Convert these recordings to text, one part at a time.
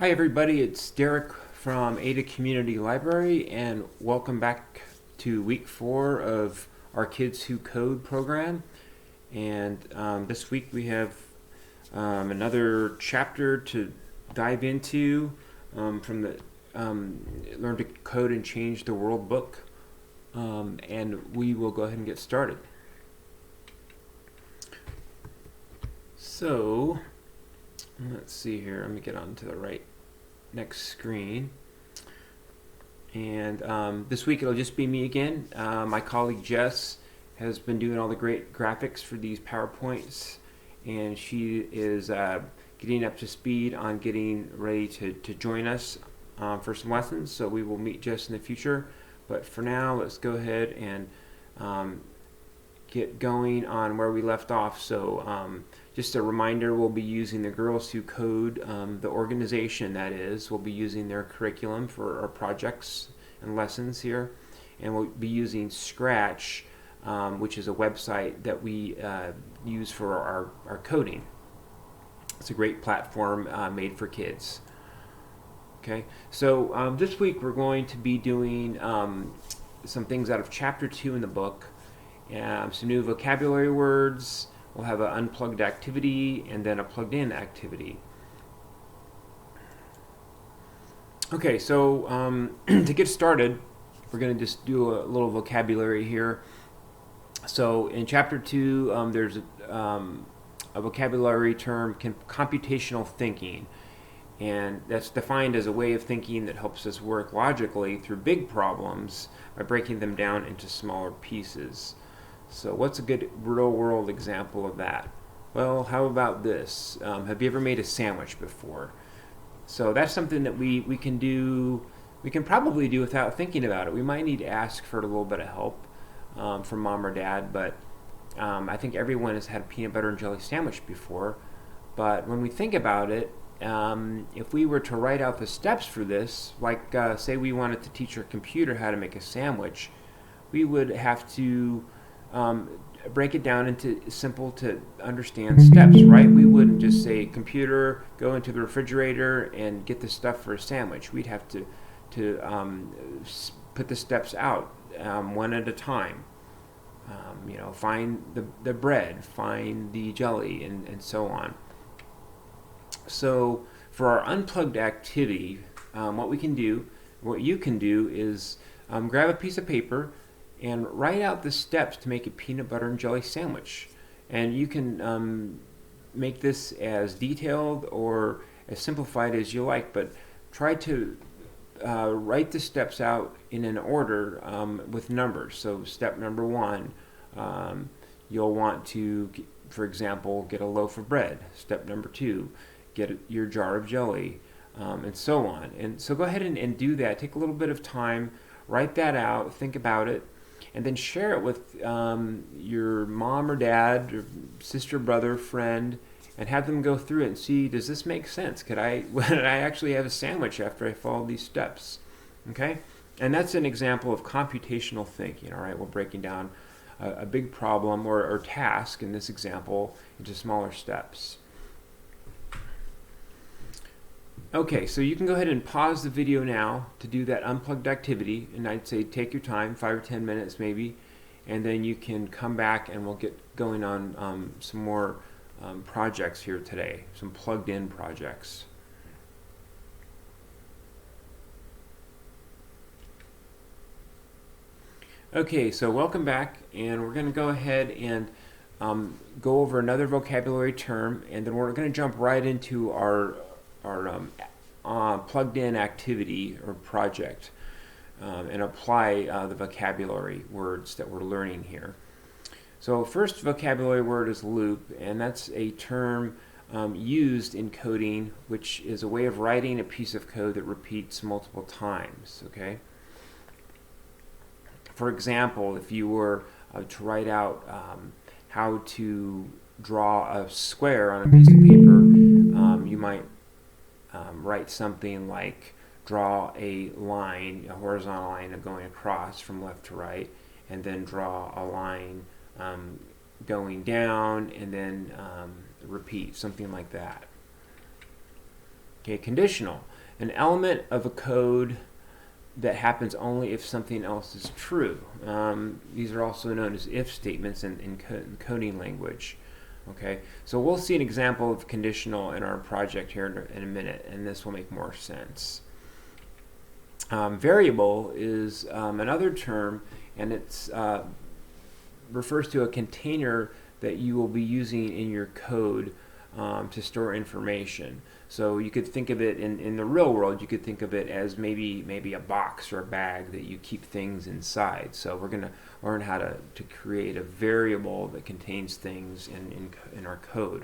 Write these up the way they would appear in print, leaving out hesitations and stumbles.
Hi everybody, it's Derek from Ada Community Library and welcome back to week 4 of our Kids Who Code program. And this week we have another chapter to dive into from the Learn to Code and Change the World book. And we will go ahead and get started. So, let's see here. Let me get on to the next screen. And this week it'll just be me again. My colleague Jess has been doing all the great graphics for these PowerPoints, and she is getting up to speed on getting ready to join us for some lessons. So we will meet Jess in the future. But for now, let's go ahead and get going on where we left off. So just a reminder, we'll be using the Girls Who Code, the organization that is. We'll be using their curriculum for our projects and lessons here. And we'll be using Scratch, which is a website that we use for our coding. It's a great platform made for kids. Okay, so this week we're going to be doing some things out of Chapter 2 in the book. Some new vocabulary words. We'll have an unplugged activity and then a plugged-in activity. Okay, so to get started, we're going to just do a little vocabulary here. So in Chapter 2, there's a vocabulary term, computational thinking. And that's defined as a way of thinking that helps us work logically through big problems by breaking them down into smaller pieces. So what's a good real-world example of that? Well, how about this? Have you ever made a sandwich before? So that's something that we can do. We can probably do without thinking about it. We might need to ask for a little bit of help from mom or dad, but I think everyone has had a peanut butter and jelly sandwich before. But when we think about it, if we were to write out the steps for this, like say we wanted to teach our computer how to make a sandwich, we would have to break it down into simple to understand steps, right? We wouldn't just say, computer, go into the refrigerator and get the stuff for a sandwich. We'd have to put the steps out one at a time. Find the bread, find the jelly, and so on. So for our unplugged activity, what you can do is grab a piece of paper and write out the steps to make a peanut butter and jelly sandwich. And you can make this as detailed or as simplified as you like, but try to write the steps out in an order with numbers. So step number 1, you'll want to, for example, get a loaf of bread. Step number 2, get your jar of jelly, and so on. And so go ahead and do that. Take a little bit of time, write that out, think about it, and then share it with your mom or dad, or sister, brother, friend, and have them go through it and see, does this make sense? Would I actually have a sandwich after I follow these steps? Okay? And that's an example of computational thinking, all right? We're breaking down a big problem or task, in this example, into smaller steps. Okay, so you can go ahead and pause the video now to do that unplugged activity, and I'd say take your time, 5 or 10 minutes maybe, and then you can come back and we'll get going on some more projects here today, some plugged-in projects. Okay, so welcome back, and we're going to go ahead and go over another vocabulary term, and then we're going to jump right into our plugged-in activity or project and apply the vocabulary words that we're learning here. So first vocabulary word is loop, and that's a term used in coding, which is a way of writing a piece of code that repeats multiple times. Okay. For example, if you were to write out how to draw a square on a piece of paper, you might write something like draw a line, a horizontal line going across from left to right, and then draw a line going down, and then repeat, something like that. Okay, conditional. an element of a code that happens only if something else is true. These are also known as if statements in coding language. Okay, so we'll see an example of conditional in our project here in a minute, and this will make more sense. Variable is another term, and it's refers to a container that you will be using in your code to store information. So you could think of it in the real world, you could think of it as maybe a box or a bag that you keep things inside. So we're going to learn how to create a variable that contains things in our code.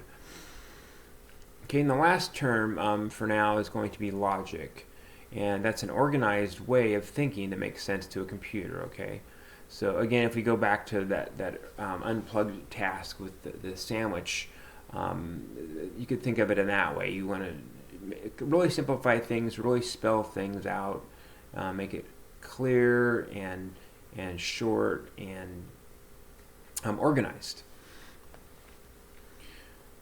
Okay, and the last term for now is going to be logic. And that's an organized way of thinking that makes sense to a computer, okay? So again, if we go back to that unplugged task with the sandwich, you could think of it in that way. You want to really simplify things, really spell things out, make it clear and short and organized.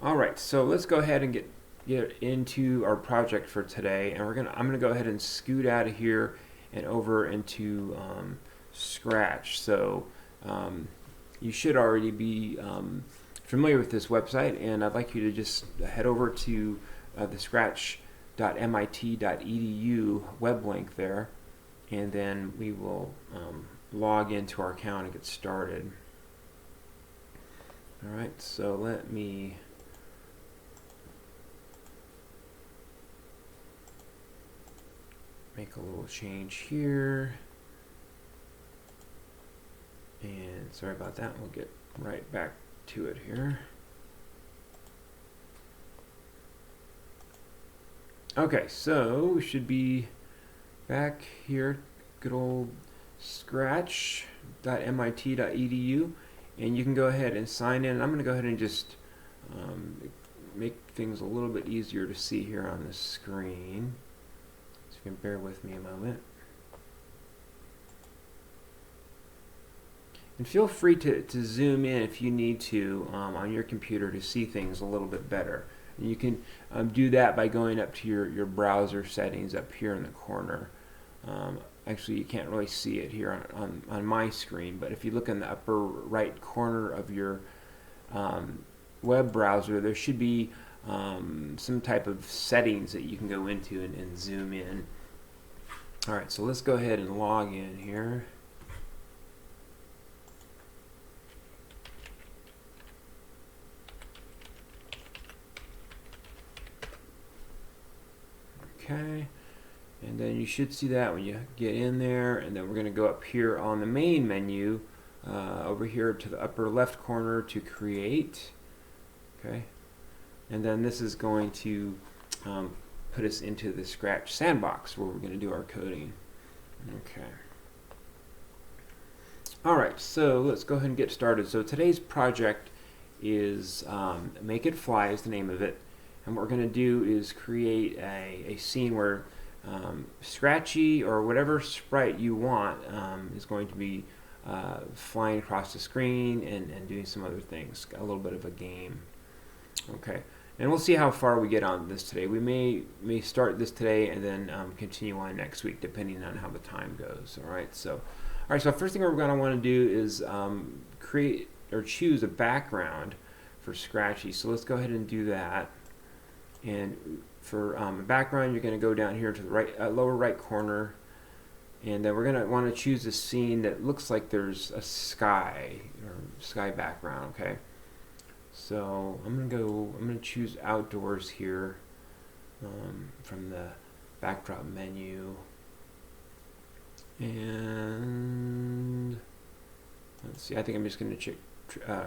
All right, so let's go ahead and get into our project for today, and I'm gonna go ahead and scoot out of here and over into Scratch. So you should already be familiar with this website, and I'd like you to just head over to the scratch.mit.edu web link there, and then we will log into our account and get started. All right, so let me make a little change here, and sorry about that, we'll get right back to it here. Okay, so we should be back here, good old scratch.mit.edu, and you can go ahead and sign in. I'm going to go ahead and just make things a little bit easier to see here on the screen. So you can bear with me a moment. And feel free to zoom in if you need to on your computer to see things a little bit better. And you can do that by going up to your browser settings up here in the corner. Actually, you can't really see it here on my screen, but if you look in the upper right corner of your web browser, there should be some type of settings that you can go into and zoom in. All right, so let's go ahead and log in here. Okay, and then you should see that when you get in there, and then we're going to go up here on the main menu over here to the upper left corner to create. Okay, and then this is going to put us into the Scratch sandbox where we're going to do our coding. Okay. All right, so let's go ahead and get started. So today's project is Make It Fly is the name of it. And what we're going to do is create a scene where Scratchy or whatever sprite you want is going to be flying across the screen and doing some other things, a little bit of a game. Okay, and we'll see how far we get on this today. We may start this today and then continue on next week, depending on how the time goes. All right, so first thing we're going to want to do is create or choose a background for Scratchy. So let's go ahead and do that. And for a background, you're going to go down here to the lower right corner, and then we're going to want to choose a scene that looks like there's a sky or sky background. Okay, so I'm going to choose outdoors here from the backdrop menu, and let's see. I think I'm just going to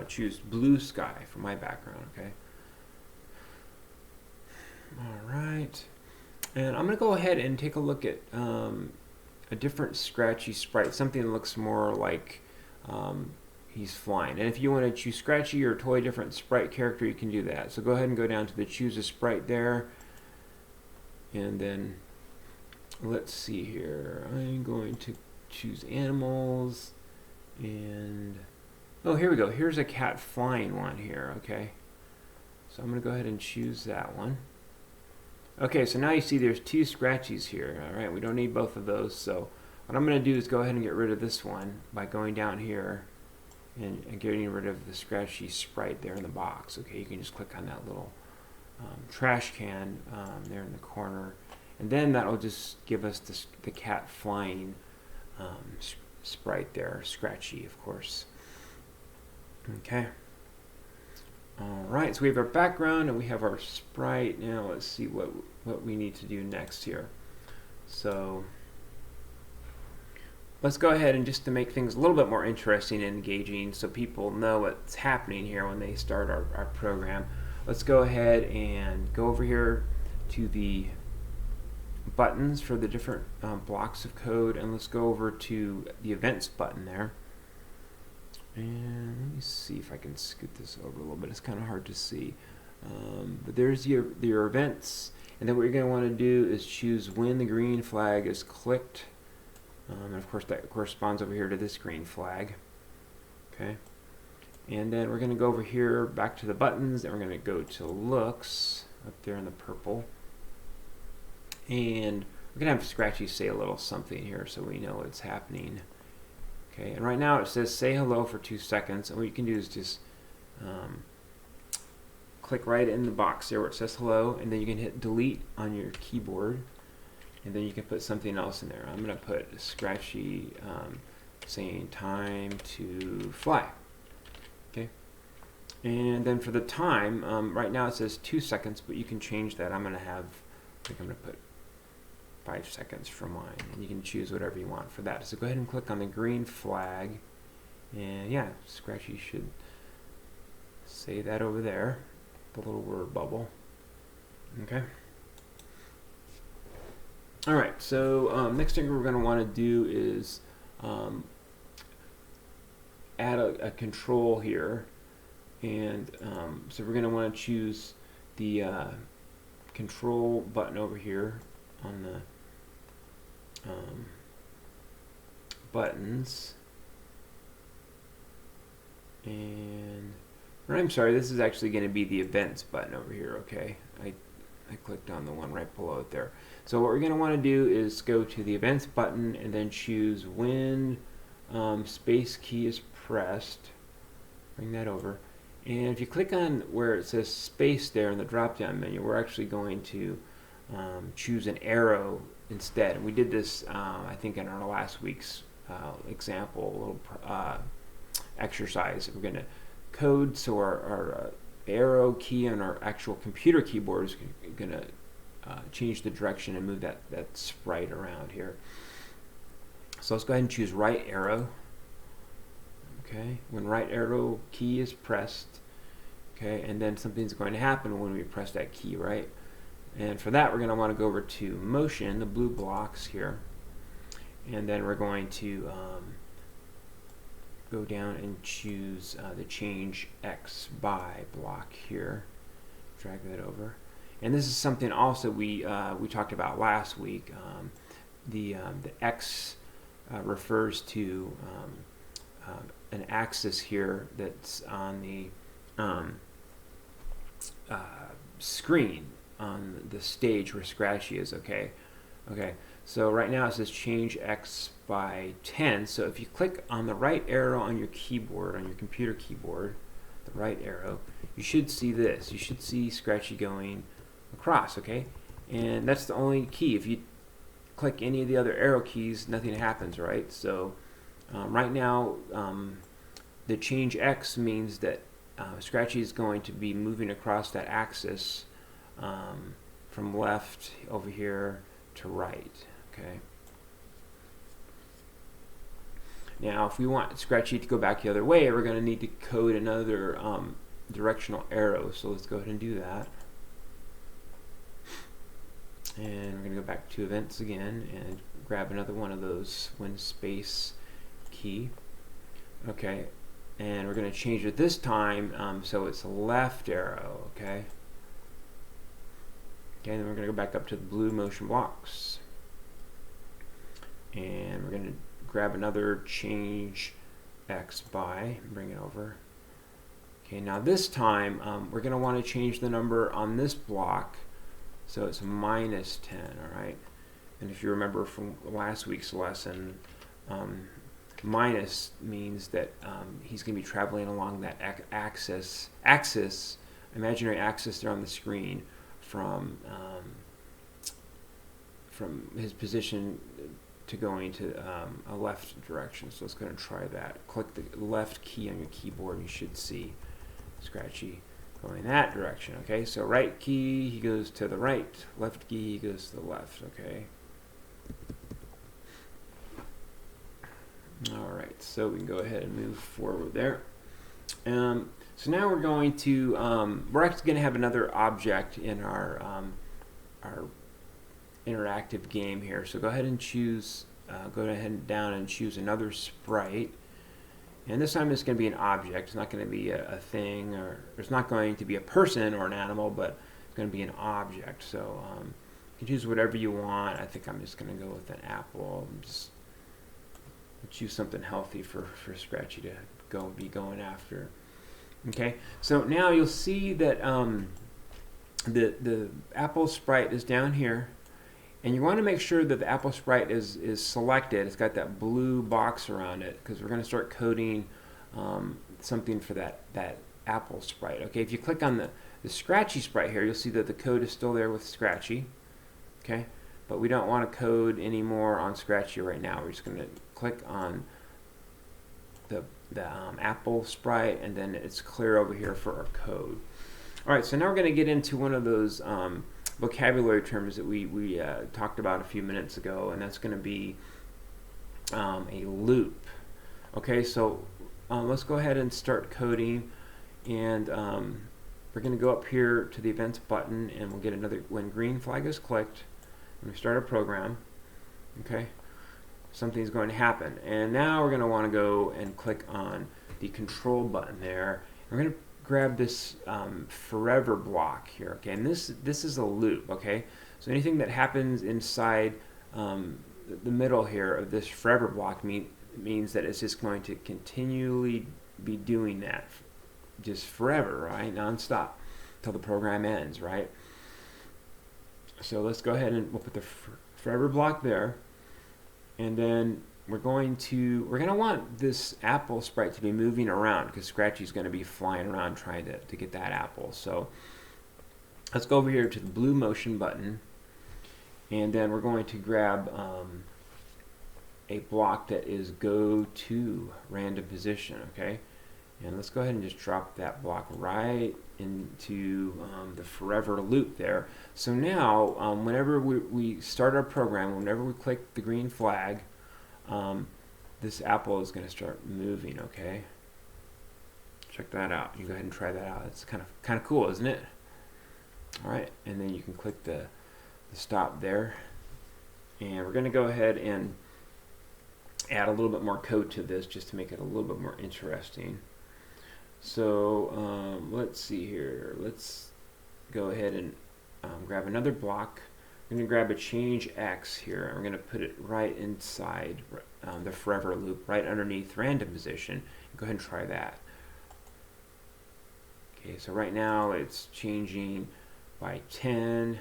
choose blue sky for my background. Okay. Alright, and I'm going to go ahead and take a look at a different Scratchy sprite, something that looks more like he's flying. And if you want to choose Scratchy or a totally different sprite character, you can do that. So go ahead and go down to the choose a sprite there, and then let's see here. I'm going to choose animals, and oh, here we go. Here's a cat flying one here. Okay, so I'm going to go ahead and choose that one. Okay, so now you see there's two scratchies here. All right, we don't need both of those. So what I'm going to do is go ahead and get rid of this one by going down here and getting rid of the scratchy sprite there in the box. Okay, you can just click on that little trash can there in the corner, and then that'll just give us the cat flying sprite there, scratchy, of course. Okay. All right, so we have our background and we have our sprite. Now let's see what we need to do next here. So let's go ahead and just to make things a little bit more interesting and engaging so people know what's happening here when they start our program, let's go ahead and go over here to the buttons for the different blocks of code, and let's go over to the events button there. And let me see if I can scoot this over a little bit. It's kind of hard to see. But there's your events. And then what you're going to want to do is choose when the green flag is clicked. And of course that corresponds over here to this green flag. Okay. And then we're going to go over here back to the buttons, and we're going to go to looks up there in the purple. And we're going to have Scratchy say a little something here so we know what's happening. Okay, and right now it says say hello for 2 seconds, and what you can do is just click right in the box there where it says hello, and then you can hit delete on your keyboard, and then you can put something else in there. I'm going to put Scratchy saying time to fly. Okay, and then for the time, right now it says 2 seconds, but you can change that. I think I'm going to put 5 seconds for mine, and you can choose whatever you want for that. So go ahead and click on the green flag, and yeah, Scratchy should say that over there, the little word bubble. Okay. All right. So next thing we're going to want to do is add a control here, and so we're going to want to choose the control button over here on the buttons, and I'm sorry, this is actually going to be the events button over here. Okay, I clicked on the one right below it there. So what we're going to want to do is go to the events button and then choose when space key is pressed. Bring that over, and if you click on where it says space there in the drop down menu, we're actually going to choose an arrow instead. And we did this I think in our last week's example, a little exercise. We're going to code so our arrow key on our actual computer keyboard is going to change the direction and move that sprite around here. So let's go ahead and choose right arrow. Okay, when right arrow key is pressed, okay, and then something's going to happen when we press that key, right? And for that, we're going to want to go over to motion, the blue blocks here, and then we're going to go down and choose the change X by block here. Drag that over, and this is something also we talked about last week. The X refers to an axis here that's on the screen on the stage where Scratchy is. Okay, so right now it says change X by 10. So if you click on the right arrow on your keyboard, on your computer keyboard, the right arrow, you should see this. You should see Scratchy going across. Okay, and that's the only key. If you click any of the other arrow keys, nothing happens, right? So right now the change X means that Scratchy is going to be moving across that axis from left over here to right. Okay. Now, if we want Scratchy to go back the other way, we're going to need to code another directional arrow. So let's go ahead and do that. And we're going to go back to events again and grab another one of those when space key. Okay. And we're going to change it this time so it's left arrow. Okay. Okay, then we're going to go back up to the blue motion blocks, and we're going to grab another change X by and bring it over. Okay, now this time we're going to want to change the number on this block So it's minus 10, all right? And if you remember from last week's lesson, minus means that he's going to be traveling along that axis, imaginary axis there on the screen from his position to going to a left direction. So let's go and try that. Click the left key on your keyboard and you should see Scratchy going that direction. Okay, so right key, he goes to the right. Left key, he goes to the left. Okay. All right, so we can go ahead and move forward there. So now we're going to, we're actually going to have another object in our interactive game here. So go ahead and choose, go ahead and down and choose another sprite. And this time it's going to be an object. It's not going to be a thing, or it's not going to be a person or an animal, but it's going to be an object. So you can choose whatever you want. I think I'm just going to go with an apple. Just choose something healthy for Scratchy to be going after. Okay, so now you'll see that the apple sprite is down here, and you want to make sure that the apple sprite is selected. It's got that blue box around it because we're going to start coding something for that apple sprite. Okay, if you click on the Scratchy sprite here, you'll see that the code is still there with Scratchy. Okay, but we don't want to code anymore on Scratchy right now. We're just going to click on the apple sprite, and then it's clear over here for our code. All right, so now we're going to get into one of those vocabulary terms that we talked about a few minutes ago, and that's going to be a loop. Okay, so let's go ahead and start coding, and we're going to go up here to the events button, and we'll get another, when green flag is clicked, when we start a program, okay, something's going to happen. And now we're going to want to go and click on the control button there. We're going to grab this forever block here, okay, and this is a loop, okay, so anything that happens inside the middle here of this forever block means that it's just going to continually be doing that just forever, right, non-stop until the program ends, right? So let's go ahead and we'll put the forever block there, and then we're going to want this apple sprite to be moving around because Scratchy's going to be flying around trying to get that apple. So let's go over here to the blue motion button, and then we're going to grab a block that is go to random position, okay? And let's go ahead and just drop that block right into the forever loop there. So now whenever we start our program, whenever we click the green flag, this apple is going to start moving, okay? Check that out. You go ahead and try that out. It's kind of cool, isn't it? All right, and then you can click the stop there. And we're going to go ahead and add a little bit more code to this just to make it a little bit more interesting. So let's see here. Let's go ahead and grab another block. I'm going to grab a change X here. I'm going to put it right inside the forever loop, right underneath random position. Go ahead and try that. Okay, so right now it's changing by 10.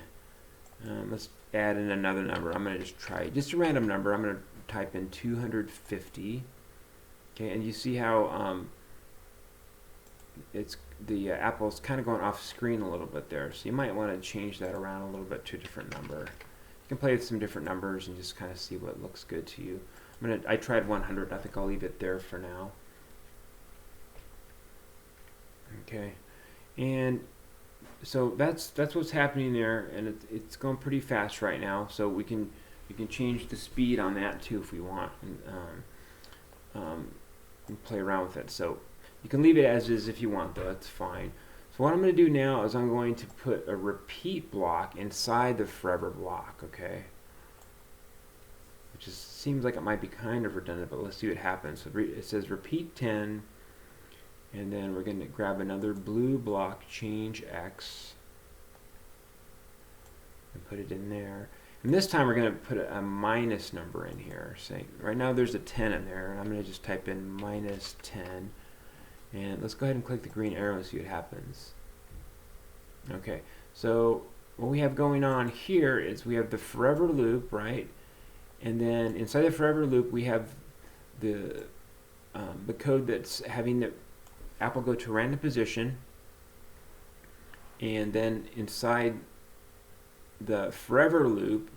Let's add in another number. I'm going to just try just a random number. I'm going to type in 250. Okay, and you see how it's the apple's kind of going off screen a little bit there, so you might want to change that around a little bit to a different number. You can play with some different numbers and just kind of see what looks good to you. I tried 100. I think I'll leave it there for now. Okay, and so that's what's happening there, and it's going pretty fast right now. So we can change the speed on that too if we want, and play around with it. So you can leave it as is if you want, though. That's fine. So what I'm going to do now is I'm going to put a repeat block inside the forever block, okay? Which just seems like it might be kind of redundant, but let's see what happens. So it says repeat 10, and then we're going to grab another blue block, change X, and put it in there. And this time we're going to put a minus number in here. Say, right now there's a 10 in there, and I'm going to just type in minus 10. And let's go ahead and click the green arrow and see what happens. Okay, so what we have going on here is we have the forever loop, right? And then inside the forever loop, we have the code that's having the apple go to a random position. And then inside the forever loop,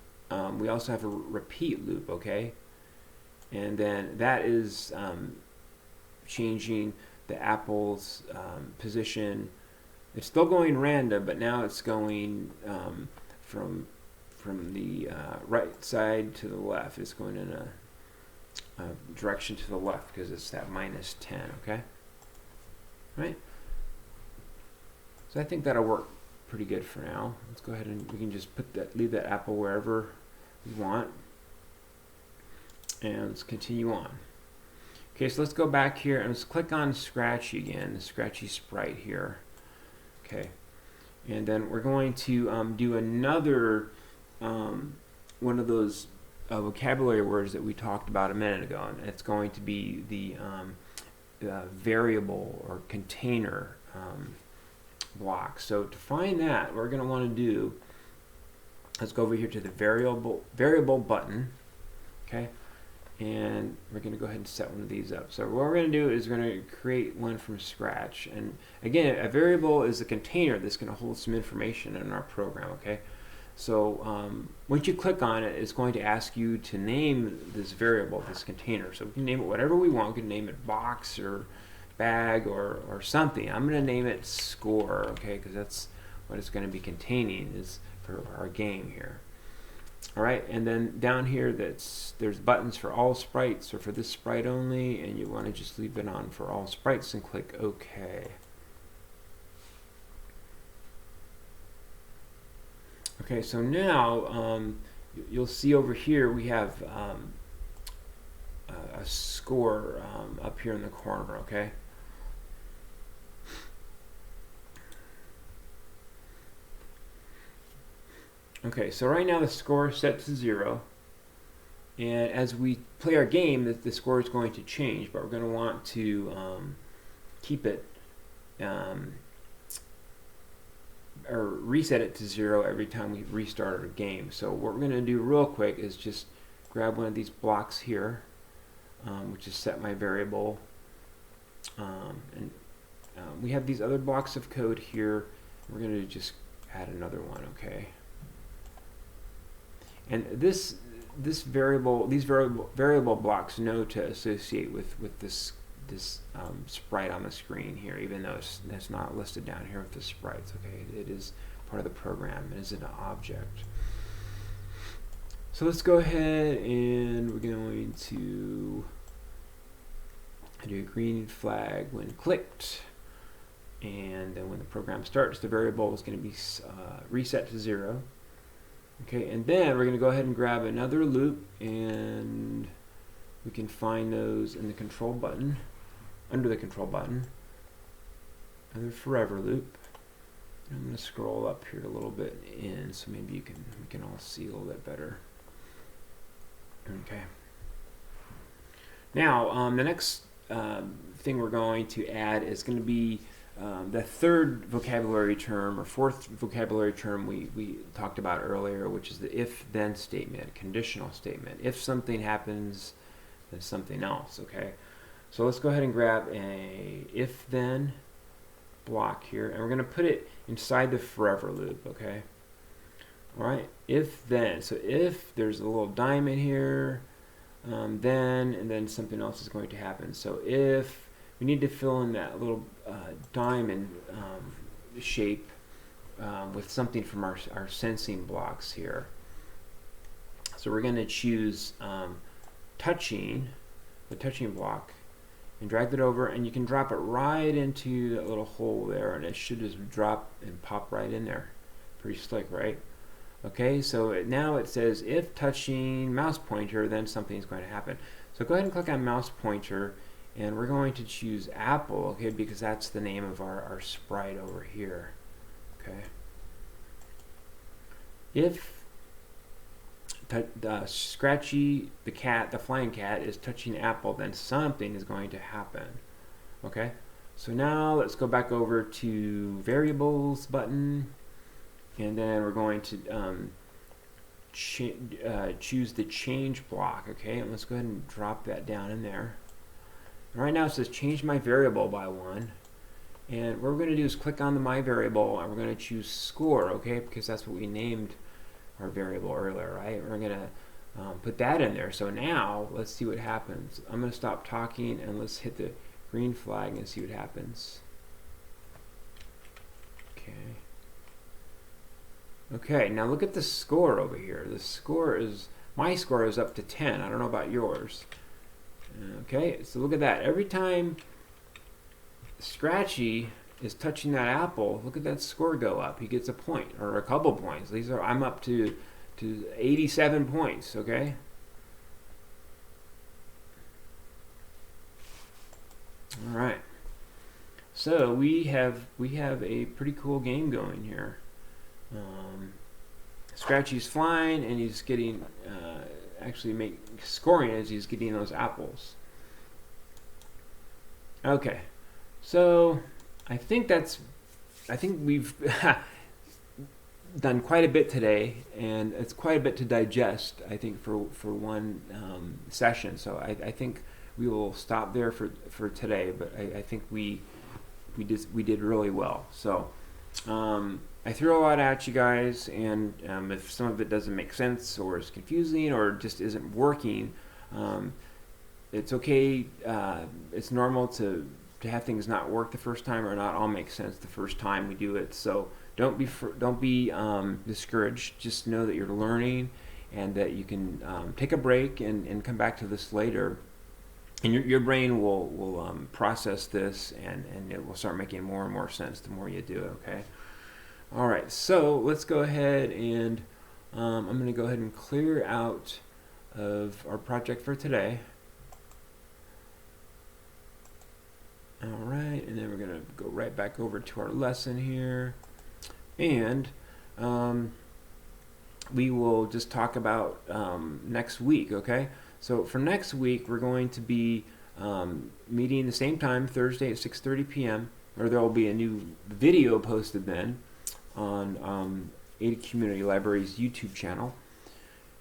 we also have a repeat loop, okay? And then that is changing the apple's position. It's still going random, but now it's going from the right side to the left. It's going in a direction to the left because it's that -10, okay? Right? So I think that'll work pretty good for now. Let's go ahead and we can just leave that apple wherever we want. And let's continue on. Okay, so let's go back here and let's click on Scratchy again, the Scratchy sprite here. Okay, and then we're going to do another one of those vocabulary words that we talked about a minute ago, and it's going to be the variable or container block. So to find that, what we're going to want to do, let's go over here to the variable button, okay, and we're going to go ahead and set one of these up. So what we're going to do is we're going to create one from scratch, and again, a variable is a container that's going to hold some information in our program, okay. So once you click on it, it's going to ask you to name this variable, this container. So we can name it whatever we want. We can name it box or bag or something. I'm going to name it score, okay, because that's what it's going to be containing is for our game here. All right, and then down here there's buttons for all sprites or for this sprite only, and you want to just leave it on for all sprites and click OK. Okay, so now you'll see over here we have a score up here in the corner, okay? Okay, so right now the score is set to 0, and as we play our game, the score is going to change, but we're going to want to keep it or reset it to 0 every time we restart our game. So what we're going to do real quick is just grab one of these blocks here, which is set my variable, and we have these other blocks of code here. We're going to just add another one, okay? And these variable blocks know to associate with this sprite on the screen here, even though it's not listed down here with the sprites. Okay, it is part of the program. It is an object. So let's go ahead and we're going to do a green flag when clicked, and then when the program starts, the variable is going to be reset to 0. Okay, and then we're going to go ahead and grab another loop, and we can find those in the control button, under the control button. Another forever loop. I'm going to scroll up here a little bit in, so maybe we can all see a little bit better. Okay. Now, the next thing we're going to add is going to be the third vocabulary term or fourth vocabulary term we talked about earlier, which is the if-then statement, conditional statement. If something happens, then something else, okay? So let's go ahead and grab a if-then block here, and we're going to put it inside the forever loop, okay? All right, if-then. So if there's a little diamond here, then, and then something else is going to happen. So if we need to fill in that little diamond shape with something from our sensing blocks here. So we're going to choose touching, the touching block, and drag it over, and you can drop it right into that little hole there, and it should just drop and pop right in there. Pretty slick, right? Okay, so now it says if touching mouse pointer, then something's going to happen. So go ahead and click on mouse pointer, and we're going to choose apple, okay, because that's the name of our sprite over here. Okay. If Scratchy, the cat, the flying cat, is touching apple, then something is going to happen. Okay. So now let's go back over to variables button, and then we're going to choose the change block. Okay, and let's go ahead and drop that down in there. And right now it says change my variable by 1. And what we're going to do is click on the my variable, and we're going to choose score, okay, because that's what we named our variable earlier, right? We're going to put that in there. So now let's see what happens. I'm going to stop talking and let's hit the green flag and see what happens. Okay. Okay, now look at the score over here. The score is, my score is up to 10. I don't know about yours. Okay, so look at that. Every time Scratchy is touching that apple, look at that score go up. He gets a point or a couple points. These are, I'm up to 87 points, okay? All right. So we have a pretty cool game going here. Scratchy's flying and he's getting actually scoring as he's getting those apples. Okay. So I think we've done quite a bit today, and it's quite a bit to digest, I think, for one session. So I think we will stop there for today. But I think we did really well. So I threw a lot at you guys, and if some of it doesn't make sense or is confusing or just isn't working, it's okay. It's normal to have things not work the first time or not all make sense the first time we do it. So don't be discouraged. Just know that you're learning and that you can take a break and come back to this later. And your brain will process this, and it will start making more and more sense the more you do it, okay? All right, so let's go ahead and I'm going to go ahead and clear out of our project for today. All right, and then we're going to go right back over to our lesson here. And we will just talk about next week, okay? So for next week, we're going to be meeting the same time, Thursday at 6:30 p.m., or there will be a new video posted then on Ada Community Library's YouTube channel.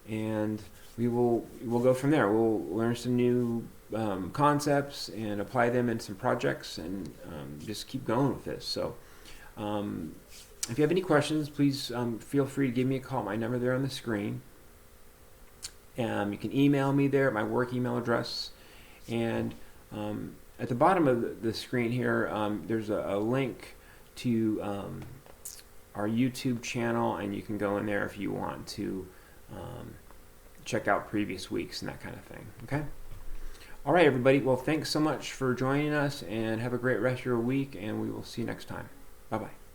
And we'll go from there. We'll learn some new concepts and apply them in some projects, and just keep going with this. So if you have any questions, please feel free to give me a call. My number there on the screen. You can email me there at my work email address. And at the bottom of the screen here, there's a link to our YouTube channel, and you can go in there if you want to check out previous weeks and that kind of thing. Okay? All right, everybody. Well, thanks so much for joining us, and have a great rest of your week, and we will see you next time. Bye-bye.